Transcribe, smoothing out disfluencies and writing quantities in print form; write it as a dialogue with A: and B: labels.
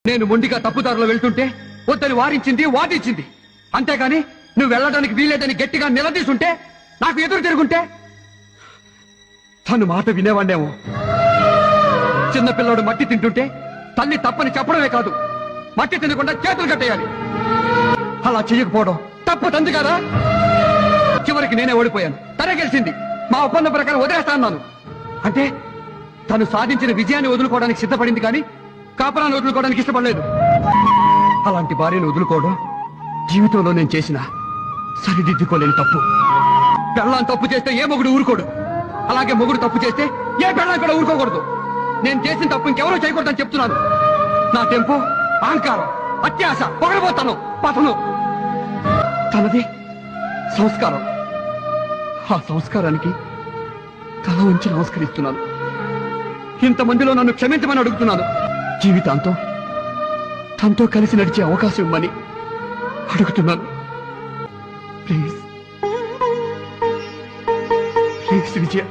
A: నేను మొండిగా తప్పుదారిలో వెళ్తుంటే వద్దని వారించింది, వాదించింది. అంతేగాని నువ్వు వెళ్ళడానికి వీలేదని గట్టిగా నిలదీసుంటే, నాకు ఎదురు తిరుగుంటే తను మాట వినేవాడేమో. చిన్నపిల్లడు మట్టి తింటుంటే తల్లి తప్పని చెప్పడమే కాదు, మట్టి తినకుండా చేతులు కట్టేయాలి. అలా చెయ్యకపోవడం తప్పు తంది కదా. చివరికి నేనే ఓడిపోయాను, తనే గెలిచింది. మా ఒప్పందం ప్రకారం వదిలేస్తా అన్నాను. అంటే తను సాధించిన విజయాన్ని వదులుకోవడానికి సిద్ధపడింది, కానీ కాపురాన్ని వదులుకోవడానికి ఇష్టపడలేదు. అలాంటి భార్యను వదులుకోవడం జీవితంలో నేను చేసిన సరిదిద్దుకోలేని తప్పు. పెళ్ళాం తప్పు చేస్తే ఏ మొగుడు ఊరుకోడు, అలాగే మొగుడు తప్పు చేస్తే ఏ పెళ్ళాం కూడా ఊరుకోకూడదు. నేను చేసిన తప్పు ఇంకెవరూ చేయకూడదని చెప్తున్నాను. నా టెంపో, అహంకారం, అత్యాశ, పొగరబోతాను, పతను. తనది సంస్కారం. ఆ సంస్కారానికి తల ఉంచి నమస్కరిస్తున్నాను. ఇంతమందిలో నన్ను క్షమించమని అడుగుతున్నాను. జీవితాంతం తనతో కలిసి నడిచే అవకాశం ఇవ్వమని అడుగుతున్నాను. Please please Vijaya.